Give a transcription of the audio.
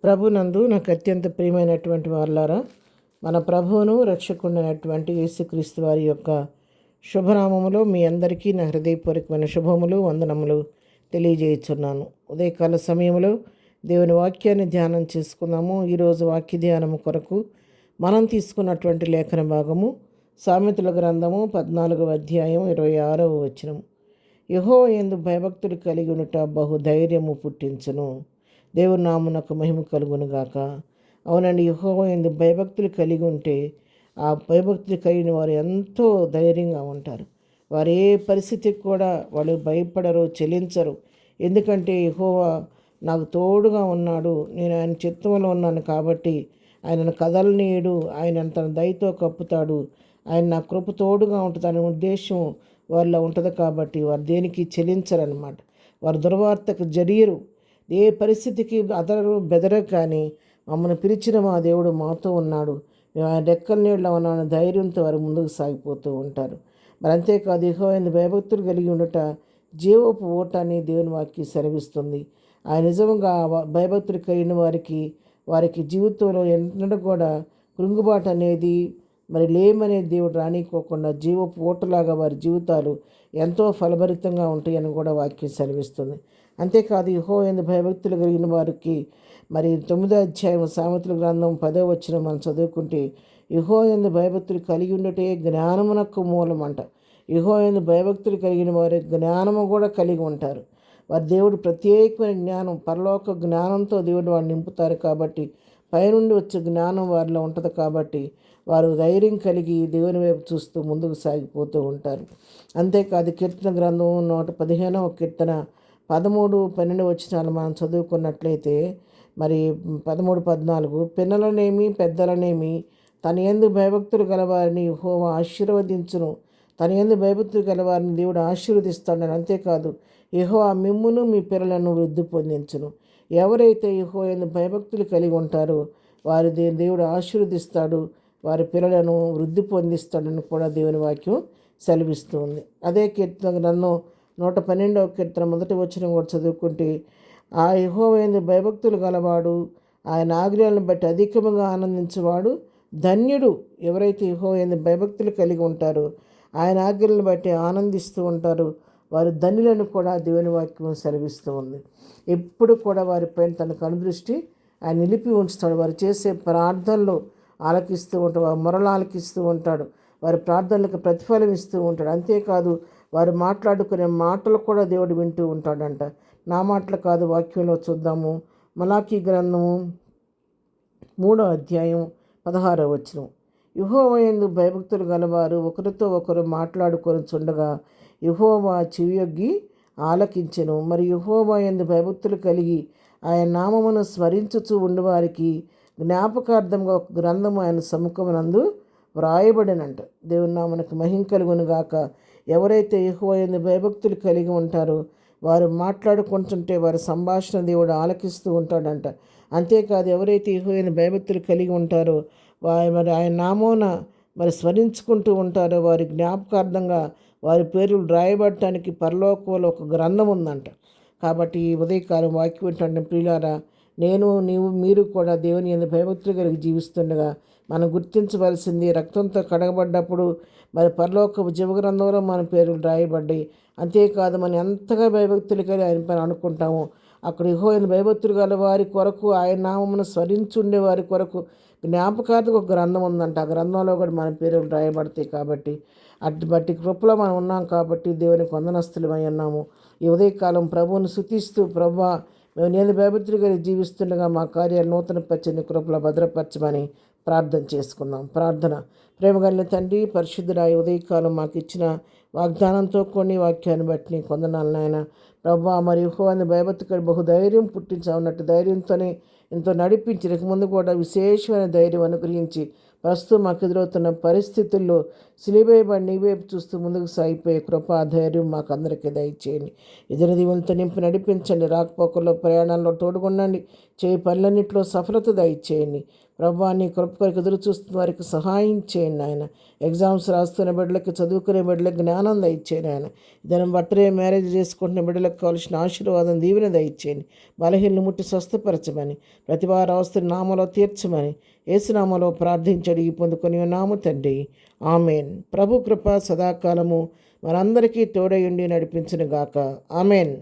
ప్రభునందు నాకు అత్యంత ప్రియమైనటువంటి వాళ్ళారా, మన ప్రభువును రక్షకుడైనటువంటి యేసుక్రీస్తు వారి యొక్క శుభనామములో మీ అందరికీ నా హృదయపూర్వకమైన శుభములు వందనములు తెలియజేయుచున్నాను. ఉదయకాల సమయంలో దేవుని వాక్యాన్ని ధ్యానం చేసుకుందాము. ఈరోజు వాక్య ధ్యానము కొరకు మనం తీసుకున్నటువంటి లేఖన భాగము సామెతల గ్రంథము 14వ అధ్యాయం 26వ వచనం. యెహోవా యందు భయభక్తులు కలిగి ఉండుట బహుధైర్యము పుట్టించును. దేవుని నామునకు మహిమ కలుగునుగాక. అవునండి, యెహోవా యందు భయభక్తులు కలిగి ఉంటే ఆ భయభక్తులు కలిగిన వారు ఎంతో ధైర్యంగా ఉంటారు. వారు ఏ పరిస్థితికి కూడా వాళ్ళు భయపడరు, చెలించరు. ఎందుకంటే యెహోవా నాకు తోడుగా ఉన్నాడు, నేను ఆయన చిత్తంలో ఉన్నాను కాబట్టి ఆయనను కదలనీయడు, ఆయన తన దయతో కప్పుతాడు, ఆయన నా కృప తోడుగా ఉంటుంది అనే ఉద్దేశం వారిలో ఉంటుంది. కాబట్టి వారు దేనికి చెలించరన్నమాట. వారు దుర్వార్తకు జరియరు. ఏ పరిస్థితికి అదరు బెదరరు. కానీ మమ్మల్ని పిలిచిన మా దేవుడు మాతో ఉన్నాడు, మేము ఆయన రెక్కల నీళ్ళలో ఉన్నాను ధైర్యంతో వారు ముందుకు సాగిపోతూ ఉంటారు. మరి అంతేకాదు, యెహోవా యందు భయభక్తులు కలిగి ఉండట జీవపు ఓటాన్ని దేవుని వాక్యం సెలవిస్తుంది. ఆయన నిజంగా భయభక్తులు కలిగిన వారికి జీవితంలో ఎన్నడూ కూడా కృంగుబాటు అనేది మరి లేమనేది దేవుడు రానికోకుండా జీవపు ఓటలాగా వారి జీవితాలు ఎంతో ఫలభరితంగా ఉంటాయని కూడా వాక్యం సెలవిస్తుంది. అంతేకాదు, యెహోవా యందు భయభక్తులు కలిగిన వారికి మరి 9వ అధ్యాయం సామెతల గ్రంథం 10వ వచనం మనం చదువుకుంటే, యెహోవా యందు భయభక్తులు కలిగి ఉండటే జ్ఞానమునకు మూలం అంట. యెహోవా యందు భయభక్తులు కలిగిన వారి జ్ఞానము కూడా కలిగి ఉంటారు. వారి దేవుడు ప్రత్యేకమైన జ్ఞానం, పరలోక జ్ఞానంతో దేవుడు వారిని నింపుతారు. కాబట్టి పైనుండి వచ్చే జ్ఞానం వారిలో ఉంటుంది. కాబట్టి వారు ధైర్యం కలిగి దేవుని వైపు చూస్తూ ముందుకు సాగిపోతూ ఉంటారు. అంతేకాదు, కీర్తన గ్రంథం 115వ కీర్తన 13, 12 వచనాలు మనం చదువుకున్నట్లయితే మరి 13, 14 పిన్నలనేమి పెద్దలనేమి తన యందు భయభక్తులు గలవారిని యెహోవా ఆశీర్వదించును. తన యందు భయభక్తులు గలవారిని దేవుడు ఆశీర్వదిస్తాడని. అంతేకాదు, యెహోవా మిమ్మును మీ పిల్లలను వృద్ధి పొందించును. ఎవరైతే యెహోవా యందు భయభక్తులు కలిగి ఉంటారో వారి దేవుడు ఆశీర్వదిస్తాడు, వారి పిల్లలను వృద్ధి పొందిస్తాడని కూడా దేవుని వాక్యం సెలవిస్తుంది. అదే కీర్తన గ్రంథం 112వ కీర్తన 1వ వచనం కూడా చదువుకుంటే, ఆ యెహోవా యందు భయభక్తులు గలవాడు ఆయన ఆజ్ఞలను బట్టి అధికముగా ఆనందించేవాడు ధన్యుడు. ఎవరైతే యెహోవా యందు భయభక్తులు కలిగి ఉంటారో ఆయన ఆజ్ఞలను బట్టి ఆనందిస్తూ ఉంటారు, వారి ధన్యులను కూడా దేవుని వాక్యం సెలవిస్తూ ఉంది. ఎప్పుడు కూడా వారిపైన తన కనుదృష్టి ఆయన నిలిపి ఉంచుతాడు. వారు చేసే ప్రార్థనలు ఆలకిస్తూ ఉంటాడు, వారి మొరలు ఆలకిస్తూ ఉంటాడు, వారి ప్రార్థనలకు ప్రతిఫలం ఇస్తూ ఉంటాడు. అంతేకాదు, వారు మాట్లాడుకునే మాటలు కూడా దేవుడు వింటూ ఉంటాడంట. నా మాటలు కాదు, వాక్యంలో చూద్దాము. మలాకీ గ్రంథము 3వ అధ్యాయం 16వ వచనం. యెహోవా యందు భయభక్తులు గలవారు ఒకరితో ఒకరు మాట్లాడుకొని చుండగా యెహోవా చెవియొగ్గి ఆలకించెను. మరి యెహోవా యందు భయభక్తులు కలిగి ఆయన నామమును స్మరించుచూ ఉండువారికి జ్ఞాపకార్థంగా ఒక గ్రంథము ఆయన సముఖమునందు వ్రాయబడినంట. దేవుని నామమునకు మహిమ కలుగునుగాక. ఎవరైతే యెహోవా యందు భయభక్తులు కలిగి ఉంటారో వారు మాట్లాడుకుంటుంటే వారి సంభాషణ దేవుడు ఆలకిస్తూ ఉంటాడంట. అంతేకాదు, ఎవరైతే యెహోవా యందు భయభక్తులు కలిగి ఉంటారో మరి ఆయన నామమున మరి స్మరించుకుంటూ ఉంటారో వారి జ్ఞాపకార్థంగా వారి పేర్లు రాయబడటానికి పరలోకంలో ఒక గ్రంథం ఉందంట. కాబట్టి ఈ ఉదయకాలం వాక్యం ఏంటంటే, ప్రియులారా, మీరు కూడా దేవుని యందు భయభక్తులు కలిగి జీవిస్తుండగా మనం గుర్తించవలసింది, రక్తంతో కడగబడ్డప్పుడు మరి పరలోకపు జీవగ్రంథంలో మన పేర్లు రాయబడ్డాయి. అంతేకాదు, మనం ఎంతగా భయభక్తులు కలిగి ఆయన పైన అనుకుంటామో అక్కడ యెహోవా యందు భయభక్తులు గల వారి కొరకు, ఆయన నామమును స్మరించుండే వారి కొరకు జ్ఞాపకార్థకు ఒక గ్రంథం ఉందంట. ఆ గ్రంథంలో కూడా మన పేర్లు రాయబడతాయి. కాబట్టి బట్టి కృపలో మనం ఉన్నాం. కాబట్టి దేవునికి వందనస్తులమై ఉన్నాము. ఈ ఉదయకాలం ప్రభువును స్తుతిస్తూ, ప్రభువా, మేము నేను భయభక్తులు కలిగి జీవిస్తుండగా మా కార్యాలు నూతన పచ్చని కృపలో భద్రపరచమని ప్రార్థన చేసుకుందాం. ప్రార్థన. ప్రేమగల తండ్రి, పరిశుద్ధుడాయ, ఉదయకాలం మాకు ఇచ్చిన వాగ్దానంతో కొన్ని వాక్యాన్ని బట్టి నీకు వందనాలు నాయన. ప్రభువా, మరి యెహోవా యందు భయభక్తులు బహుధైర్యం పుట్టించావు అన్నట్టు ధైర్యంతోనే ఎంతో నడిపించి ఇక ముందు కూడా విశేషమైన ధైర్యం అనుగ్రహించి ప్రస్తుతం మాకు ఎదురవుతున్న పరిస్థితుల్లో సిలువేయబడి నీ వైపు చూస్తూ ముందుకు సాగిపోయే కృపా ధైర్యం మాకు అందరికీ దయచేయండి. ఎదురు దీవులతో నింపి నడిపించండి. రాకపోకల్లో ప్రయాణాల్లో తోడుగుండండి. చేయి పనులన్నింటిలో సఫలత దయచేయండి. ప్రభా నీ కృప కొరకు ఎదురు చూస్తున్న వారికి సహాయం చేయండి ఆయన. ఎగ్జామ్స్ రాస్తున్న బిడ్డలకి, చదువుకునే బిడ్డలకు జ్ఞానం దయచేయండి ఆయన. దాన్ని బర్త్డే మ్యారేజ్ చేసుకుంటున్న బిడ్డలకు కావాల్సిన ఆశీర్వాదం దీవెన దయచేయండి. బలహీనలు ముట్టి స్వస్థపరచమని, ప్రతి వారి అవస్థను నామలో తీర్చమని యేసునామలో ప్రార్థించి అడిగి పొందుకొని ఉన్నాము తండ్రి. ఆమెన్. ప్రభు కృప సదాకాలము మనందరికీ తోడయుండి నడిపించును గాక. ఆమెన్.